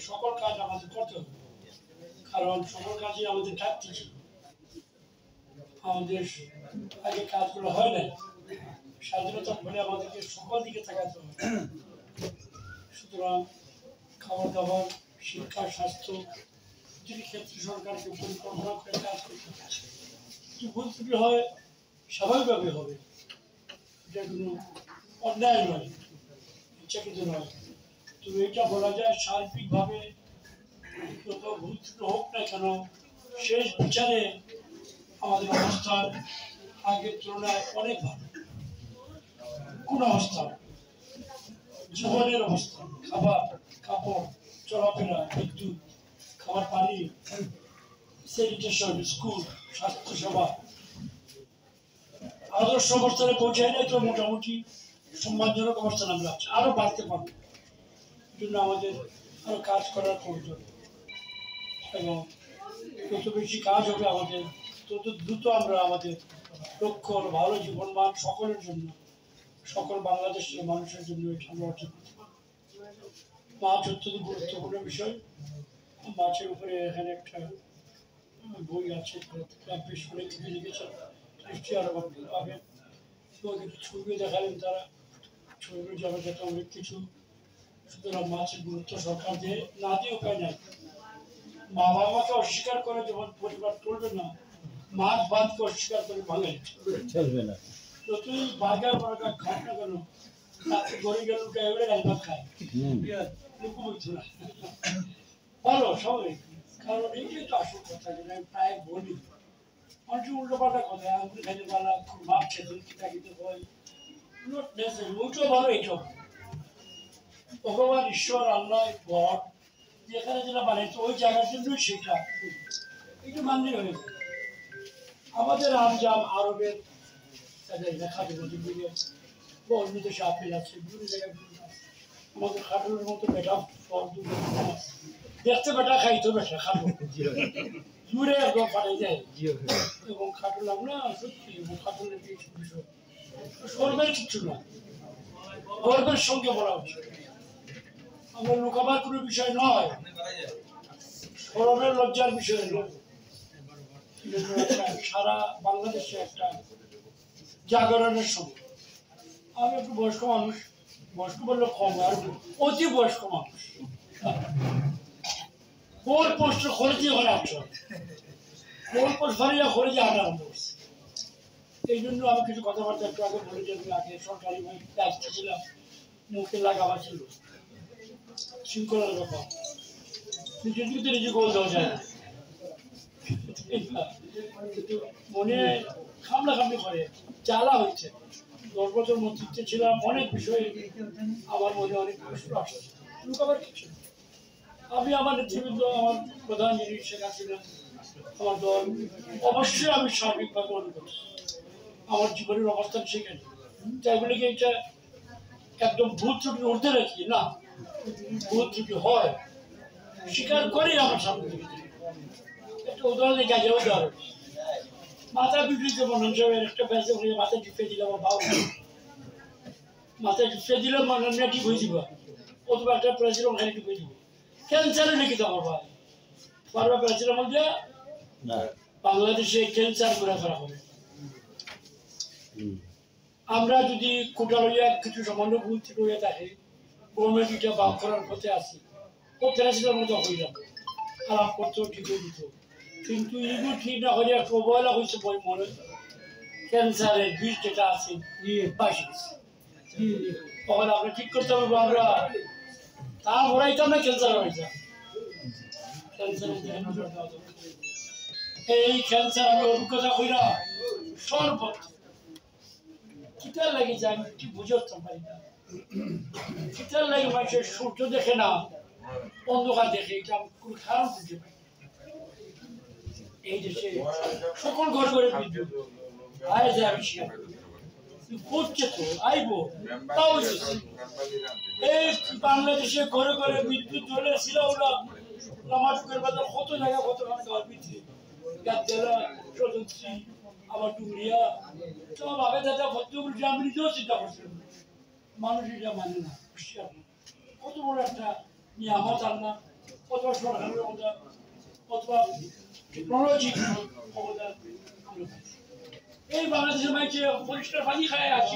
সকল কাজ আমাদের করতে হবে, কারণ সকল কাজে আমাদের ঘাটতি ছিল, আমাদের আগে কাজগুলো হয় না। স্বাধীনতার ফলে আমাদেরকে সকল দিকে তাকাতে হবে। সুতরাং খাবার দাবার, শিক্ষা, স্বাস্থ্য প্রতিটি ক্ষেত্রে সরকারকে পরিকল্পনা করে কাজ করতে হবে। কিছু ভুল ত্রুটি হয়, স্বাভাবিকভাবে হবে, এটা কোনো অন্যায় নয়, ইচ্ছাকৃত নয়। তো এটা বলা যায় সার্বিকভাবে যত ভুল ত্রুটি হোক না কেন, শেষ বিচারে আমাদের অবস্থান আগের তুলনায় অনেক ভালো। কোন অবস্থা, জীবনের অবস্থা, খাবার, কাপড়, চলাফেরা, বিদ্যুৎ, খাবার, পানি, স্যানিটেশন, স্কুল, স্বাস্থ্যসেবা আদর্শ অবস্থানে পৌঁছায় নাই তো মোটামুটি সম্মানজনক অবস্থান আমরা আছি, আরো বাড়তে পারবো। এই জন্য আমাদের আরো কাজ করার প্রয়োজন, এবং যত বেশি কাজ হবে আমাদের তত দ্রুত আমরা আমাদের লক্ষ্য ভালো জীবনমান সকলের জন্য, সকল বাংলাদেশের মানুষের জন্য এটা আমরা অর্জন করতে পারবো। মাছ অত্যন্ত গুরুত্বপূর্ণ বিষয়। মাছের উপরে এখানে একটা বই আছে, বেশ অনেক কিছু লিখেছেন, নিশ্চয়ই আরো পাবেন। ছবি দেখালেন তারা, ছবিগুলো যাবে যাতে অনেক কিছু। সুতরাং মাছের গুরুত্ব সরকার দিয়ে না দিয়ে উপায় নাই। মা বাবাকে অস্বীকার করে যখন পরিবার চলবে না, মাছ ভাতকে অস্বীকার করে ভাঙে চলবে না। যতই বার্গার বার্গার খাও না কেন, গরিব লোকে এবারে রান্না খায়, লুকু বলছো না ভালো সবাই। কারণ এইটাই তো আসল কথা, যেটা আমি প্রায় বলি। মানুষের উল্টো পাল্টা কথা, আঙুল খাইতে পারা, মাছ খেতে থাকিতে হয়, ওইটাও ভালো, এইটাও ভগবান ঈশ্বর আল্লাহ গড যেখানে যেটা বানাইছে ওই জায়গার জন্যই সেটা, একটু মানলেই হয়েছে। আমাদের আমজাম আরবের তাদের দেখা দেবো যে বা অন্য দেশে আপেল আছে, বিভিন্ন জায়গায় আমাদের খাটুলের মতো বেটা ফল দেখতে বেটা খাইতো বেটা খাটো দূরে একদম পাঠাই যায়। এবং খাটুল আমরা সত্যি খাটুলের বিষয় গর্বের কিচ্ছু না, গর্বের সঙ্গে বলা উচিত। আমরা লুকাবার কোনো বিষয় নয়, স্মরণের লজ্জার বিষয় নয়। সারা বাংলাদেশে একটা জাগরণের সময়। আমি একটু বয়স্ক মানুষ, বয়স্ক বললে কম, আর অতি বয়স্ক মানুষ। গোল পোস্ট খরচি ঘরে আছো, গোল পোস্ট ফারিয়া খরচে আনা করছে। এই জন্য আমি কিছু কথাবার্তা একটু আগে বলে যে আমি আগে সরকারি দায়িত্ব ছিলাম, মুখে লাগাবা ছিল শৃঙ্খলার ব্যাপার, নিজে যদি নিজে গোল দেওয়া যায় না, মনে খামলাখামলি করে জ্বালা হয়েছে। 10 বছর মন্ত্রিত্বে ছিলাম, অনেক বিষয়ে আমার মনে অনেক প্রশ্ন আসছে, লুকাবার কিছু। আমি আমার নেতৃবৃন্দ, আমার প্রধান যিনি শেখ হাসিনা, আমার দল, অবশ্যই আমি সার্বিকভাবে অনুভব, আমার জীবনের অবস্থান সেখানে। তাই বলে কি এটা একদম ভুল ত্রুটি উঠতে রাখি না, ভুল ত্রুটি হয়, স্বীকার করি আমার সামনে থেকে। একটা উদাহরণ দেখে আগে উদাহরণ, মাথা বিক্রিতে মনন সাহেবের একটা ব্যাসে হয়ে মাথা টিপে দিলাম, আমার বাবু মাথা টিপে দিলাম, মানে ঠিক হয়ে যাব, অথবা একটা প্রেসিডেন্ট খালি টিপে দিব, ক্যান্সারে লিখিত আমার ভাই বারবার প্রেসিডেন্ট বলছে বাংলাদেশে ক্যান্সার ঘোরাফেরা হবে। আমরা যদি কোটা লইয়া কিছু সামান্য ভুল ত্রুটি হয়ে থাকে, গভর্নমেন্ট এটা বাদ করার পথে আসি, ও প্রেসিডেন্ট মতো হয়ে যাবে, খারাপ করতেও ঠিক হয়ে দিত। কিন্তু এগুলো ঠিক না হলে একটা অবহেলা হয়েছে বই মনে, ক্যান্সারের বিষ যেটা আছে বাসি তখন আমরা ঠিক করতে হবে, আমরা তা ভরাইতাম না, ক্যান্সার হইতাম। এই ক্যান্সার আমি অভিজ্ঞতা কইরা সর্বত কিতার লাগে যে আমি ঠিক বুঝে উঠতাম পারি না, কিতার লাগে মানুষের সূর্য দেখে না, অন্ধকার দেখে, এটা আমি কোন কারণ বুঝতে পারি। এই দেশে সকল ঘর ঘরে বিদ্যুৎ আয় যায়, আমি শিকার করছে তো আইবো, তাও এই বাংলাদেশে ঘরে ঘরে বিদ্যুৎ চলে ছিল, ওরা নামাজের বাজার কত জায়গা কত ঘর বিদ্যুৎ গাছতলা সদস্যী আবার টুরিয়া সব আগে দাদা ভর্তি বলছে, আমি নিজেও চিন্তা করছিলাম। মানুষ এটা মানে না, কত বড় একটা নিয়ামত আল্লাহ, অথবা সরকারের অবদান অথবা টেকনোলজি অবদান এই বাংলাদেশের মাঝে পরিষ্কার পানি খায় আছি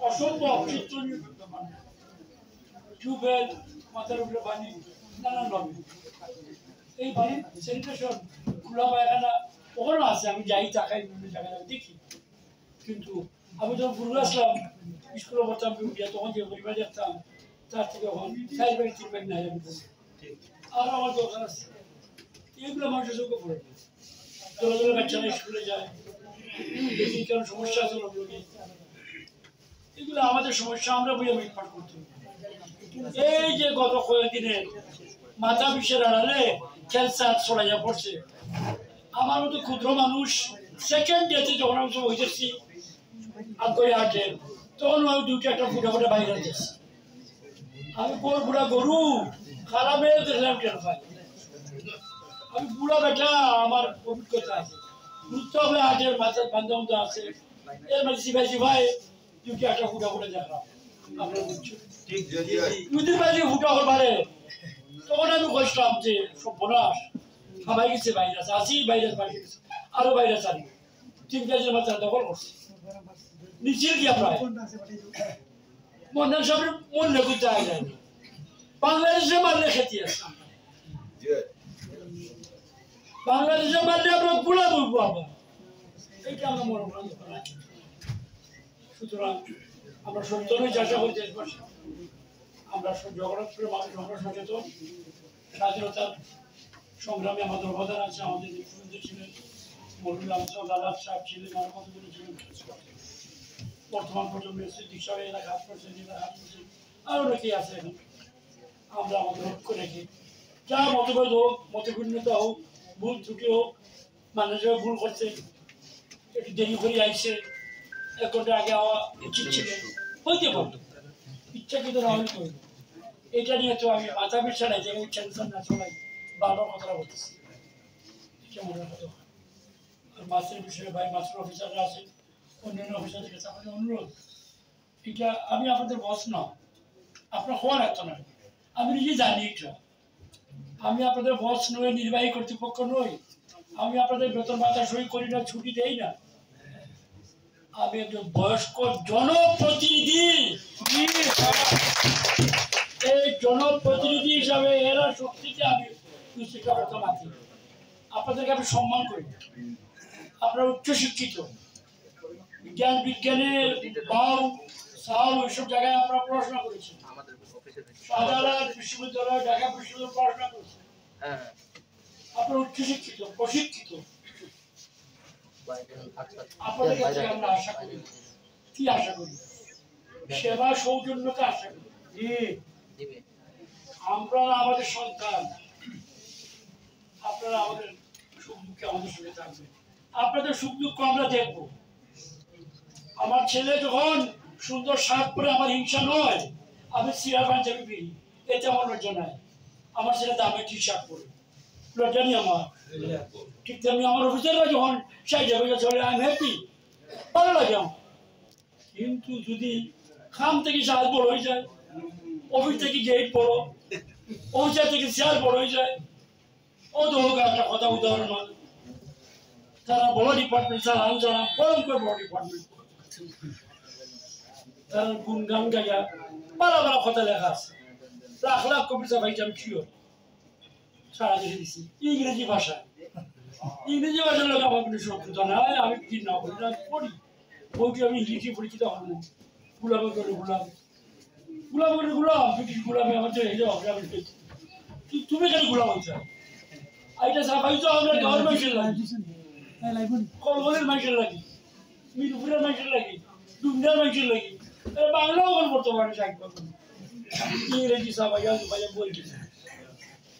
অসম্ভব চিত্তনীয় টিউবওয়েল মাথার উপরে পানি নানান ভাবে এই পানি স্যানিটেশন খোলা পায়খানা ওখানেও আছে আমি যাই তাকাই বিভিন্ন জায়গায় দেখি কিন্তু আমি যখন পুরো আসলাম স্কুলে পড়তাম তখন যে পরিবার দেখতাম তার থেকে এখন 4 ব্যাগ 3 ব্যাগ নাই আমি আর আমার দরকার আছে এইগুলো মানুষের চোখে পড়ে দলে দলে বাচ্চারা স্কুলে যায় দেখি কেন সমস্যা আছে লোকে এগুলো আমাদের সমস্যা আমরা বইয়ে মিটমাট করতে হবে এই যে গত কয়েকদিনে মাথা বিষের আড়ালে ক্যান্সার ছড়াইয়া পড়ছে আমার মতো ক্ষুদ্র মানুষ সেকেন্ড ডেতে যখন আমি সব হইতেছি আগ্রহী হাঁটেন তখন আমি দুটো একটা ফুটা ফুটা বাইরে যাচ্ছি আমি বুড়া গরু খারাপে দেখলাম টের পাই আমি বুড়া বেটা আমার অভিজ্ঞতা আছে বুঝতে হবে হাটের মাথার বান্ধব আছে এর মধ্যে সিপাই সিপাই দুটো একটা ফুটা ফুটা দেখলাম আপনার বুঝছো দুদিন বাজে ফুটা হল পারে তখন আমি বসলাম যে সব বোনাস সবাই গেছে ভাইরাস আসি ভাইরাস বাড়ি গেছে আরো ভাইরাস আনি 3 কেজির মাত্রা দখল করছে নিচের গিয়া প্রায় মন্ডল সাহেবের মূল্য করতে আগে যায়নি বাংলাদেশে মারলে খেতে আছে বাংলাদেশে মারলে আমরা গুলা বলবো আবার এইটা আমরা মনে করি সুতরাং আমরা সত্যই চেষ্টা করি দেশবাসী আমরা জগন্নাথপুরের মানুষ আমরা সচেতন স্বাধীনতার সংগ্রামে আমাদের অবদান আছে আমাদের মুখ্যমন্ত্রী ছিলেন মরুল আহমদ দাদা সাহেব ছিলেন আর কতগুলো ছিলেন বর্তমান প্রজন্মের সিদ্দিক সাহেব এরা কাজ করছেন এরা কাজ করছেন আর অনেকেই আছে এখন আমরা আমাদের লক্ষ্য রেখে যা মতভেদ হোক মতভিন্নতা হোক ভুল ত্রুটি হোক মানুষ ভুল করছে একটু দেরি করে আইসে 1 ঘন্টা আগে হওয়া উচিত ছিল হইতে পারতো ইচ্ছাকৃত না হলে করবো এটা নিয়ে তো আমি মাথা পিছাড়াই নাই যে আমি টেনশন না ছড়াই বারবার কথাটা বলতেছি কেমন কথা আর মাছের বিষয়ে ভাই মাছের অফিসাররা আছেন অন্যান্য অফিসারদের কাছে আমাদের অনুরোধ এটা আমি আপনাদের বস না আপনার হওয়ার একটা না আমি নিজে জানি এটা আমি আপনাদের বস নই নির্বাহী কর্তৃপক্ষ নই আমি আপনাদের বেতন ভাতা সই করি না ছুটি দেই না আমি একজন বয়স্ক জনপ্রতিনিধি এই জনপ্রতিনিধি হিসাবে এরা শক্তিতে আমি মাতি আপনাদেরকে আমি সম্মান করি আপনারা উচ্চশিক্ষিত বিজ্ঞান বিজ্ঞানের বাউ সাউ এইসব জায়গায় আপনারা পড়াশোনা করেছেন শাহজালাল বিশ্ববিদ্যালয় ঢাকা বিশ্ববিদ্যালয় পড়াশোনা করেছেন আপনারা উচ্চশিক্ষিত প্রশিক্ষিত আপনাদের কাছে আমরা আশা করি কি আশা করি সেবা সৌজন্যতা আশা করি আমরা আমাদের সন্তান আপনারা আমাদের সুখ দুঃখে আমাদের সঙ্গে থাকবেন আপনাদের সুখ দুঃখ আমরা দেখবো আমার ছেলে যখন সুন্দর শার্ট পরে আমার হিংসা নয় আমি সিরা পাঞ্জাবি পরি এতে আমার লজ্জা নাই আমার ছেলে দামে টি শার্ট পরে লজ্জা নেই আমার ঠিক তেমনি আমার অফিসাররা যখন সেই জায়গায় চলে আই এম হ্যাপি ভালো লাগে আমার কিন্তু যদি খাম থেকে সাজ বড় হয়ে যায় অফিস থেকে গেট বড় অফিসার থেকে চেয়ার বড় হয়ে যায় ও তো হোক একটা কথা উদাহরণ হয় তারা বড় ডিপার্টমেন্ট স্যার আমি জানাম ভয়ঙ্কর বড় ডিপার্টমেন্ট তারা গুনগান গাইয়া বালা বালা কথা লেখা আছে লাখ লাখ কপি চাপাই আমি কি সারা দেখে দিচ্ছি ইংরেজি ভাষার লোক আমার কোনো শত্রুতা নাই আমি কি না করি না পড়ি বইটি আমি ইংরেজি পরিচিত হব না গুলামে করে গুলাম ব্রিটিশ গুলামে আমাদের এই যে হবে আমি তুমি কেন গুলাম হয়েছ এইটা সাফাই তো আমরা গভর্নমেন্টের লাগি কলগলের মানুষের লাগি মিরপুরের মানুষের লাগি ডুমডার মানুষের লাগি বাংলাও কোন বর্তমানে ইংরেজি সাফাই বলছি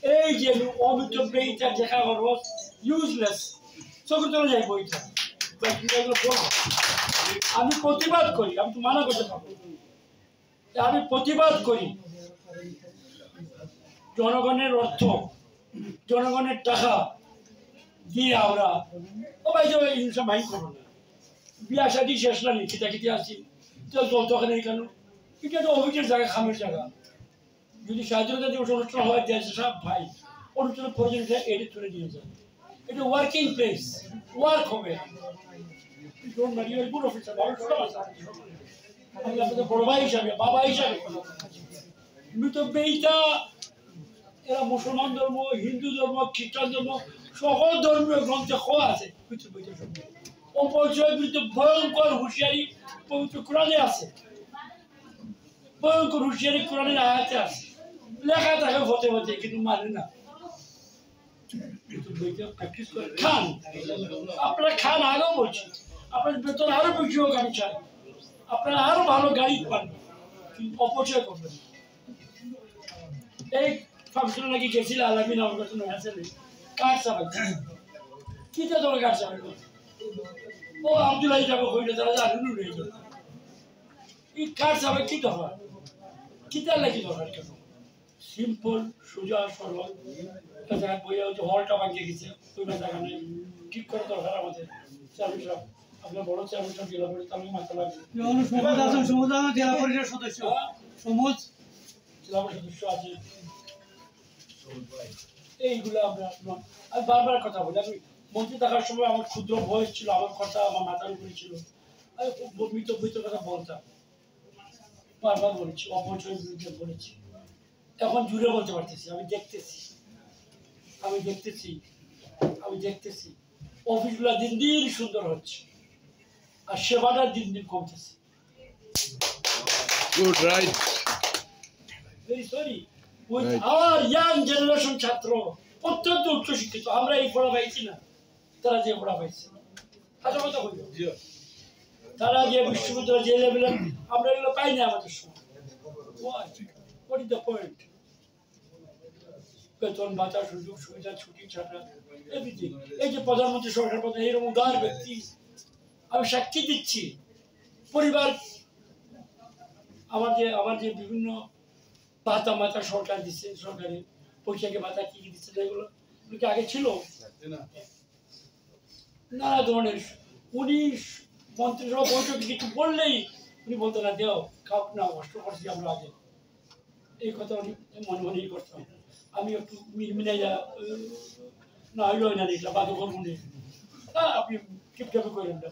এই যে অমিত বেইটা দেখা করবো ইউজলেস চোখে চলে যাই বইটা আমি প্রতিবাদ করি আমি তো মানা করতে পারবো আমি প্রতিবাদ করি জনগণের অর্থ জনগণের টাকা দিয়ে আমরা ও ভাই যে হিংসা ভাই করবো না বিয়া শাদি শেষ না নি খিতা খিতে আসি তো তখন কেন এটা তো অভিযোগের জায়গা খামের জায়গা যদি স্বাধীনতা দিবস অনুষ্ঠান হয় দেশে সব ভাই অনুষ্ঠানের প্রয়োজনীয়তা এটি তুলে নিয়ে যায়। এটা ওয়ার্কিং প্লেস, ওয়ার্ক হবে। আমি আপনাদের বড় ভাই হিসাবে, বাবা হিসাবে মৃত বেইটা এরা মুসলমান ধর্ম, হিন্দু ধর্ম, খ্রিস্টান ধর্ম, সকল ধর্মীয় গ্রন্থে খোয়া আছে মৃত বেইটার সঙ্গে। অপচয়ের বিরুদ্ধে ভয়ঙ্কর হুঁশিয়ারি পবিত্র কোরআনে আছে, ভয়ঙ্কর হুঁশিয়ারি কোরআনের আয়াতে আছে, লেখা থাকে হতে হতে, কিন্তু মানে না। প্র্যাকটিস করে খান, আপনারা খান, আগেও বলছি আপনার বেতন আরো বেশি হোক আমি চাই, আপনারা আরো ভালো গাড়ি পান, কিন্তু অপচয় করবেন। এই ফাংশনে নাকি গেছিল আলামিন আমার কাছে নয় আসলে কার চাপাই কিটা তোমার কার চাপাই ও আব্দুল্লাহ যাবো হইলে তারা জানুন রয়ে যাবে এই কার চাপাই কি দরকার, কিটার লাগি দরকার কেন? সিম্পল সোজা সরল জায়গায় বইয়া হচ্ছে হলটা ভাঙিয়ে গেছে, ওই জায়গা নেই, ঠিক করে দরকার আমাদের। চেয়ারম্যান সাহেব, আপনার বড় চেয়ারম্যান সাহেব জেলা পরিষদ, আমি মাথা লাগবে জেলা পরিষদের সদস্য, সমুজ জেলা পরিষদ সদস্য আছে, এইগুলো আমরা আমি বারবার কথা বলি। আমি মন্ত্রী থাকার সময় আমার ক্ষুদ্র বয়স ছিল, আমার কথা আমার মাথার উপরে ছিল, আমি খুব মৃত কথা বলতাম, বারবার বলেছি, অপচয়ের বিরুদ্ধে বলেছি। এখন জুড়ে বলতে পারতেছি, আমি দেখতেছি অফিসগুলো দিন দিন সুন্দর হচ্ছে আর সেবাটা দিন দিন কমতেছে। Good, right. Very sorry. With our young generation ছাত্র অত্যন্ত উচ্চ শিক্ষিত, আমরা এই পড়া পাইছি না, তারা যে পড়া পাইছে, আচ্ছা কথা বলবো, তারা যে বিশ্ববিদ্যালয় যে লেভেলে, আমরা এগুলো পাই না আমাদের সময়। What is the point? বেতন ভাতা, সুযোগ সুবিধা, ছুটি ছাটা, এভরিথিং। এই যে প্রধানমন্ত্রী সরকার প্রধান এরকম উদার ব্যক্তি, আমি সাক্ষী দিচ্ছি। পরিবার আমার যে বিভিন্ন ভাতা মাতা সরকার দিচ্ছে, সরকারি পয়সাকে ভাতা কি দিচ্ছে, এগুলো কি আগে ছিল? নানা ধরনের। উনি মন্ত্রিসভা বৈঠকে কিছু বললেই উনি বলতেন না, দেও খাও না, কষ্ট করছি আমরা আগে, এই কথা উনি মনে মনেই করতাম। আমি একটু মিলে না হইল না দেখলাম বাদ করবো না, আপনি চুপচাপি করেন না,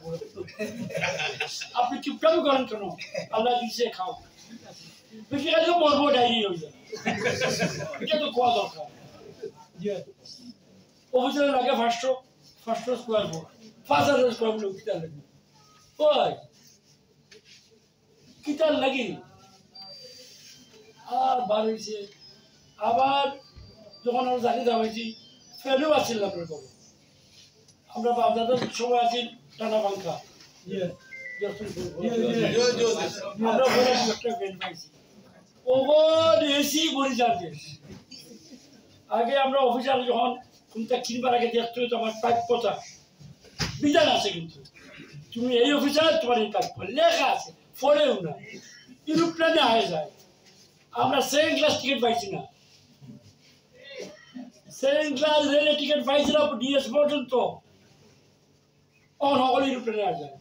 আপনি চুপচাপি করেন কেন? আল্লাহ দিচ্ছে খাও, বেশি কাজে মরবো, ডায়রি হয়ে যায়, এটা তো খাওয়া দরকার। অফিসের লাগে 500 স্কোয়ার ফুট, 5000 স্কোয়ার ফুট কিতার লাগে, ওই কিতার লাগে। আর বার হয়েছে আবার যখন আমরা জানি যাবাইছি ফেলেও আসছিল আপনার খবর, আমরা বাপদাদার সময় আছি টানা পাঙ্খা, আমরা একটা ফ্যান পাইছি, ওভার এসি বরিশাল দেশ। আগে আমরা অফিসার যখন কোনটা কিনবার আগে দেখতে হতো আমার প্রাপ্যতা বিধান আছে, কিন্তু তুমি এই অফিসার তোমার এই প্রাপ্য লেখা আছে, পড়েও না, ইউরোপ্লেনে হয়ে যায়। আমরা সেকেন্ড ক্লাস টিকিট পাইছি না, সেকেন্ড ক্লাস রেলের টিকিট পাইছি না ডিএস পর্যন্ত, সকল ইউরোপ্লেনে আসে যায়।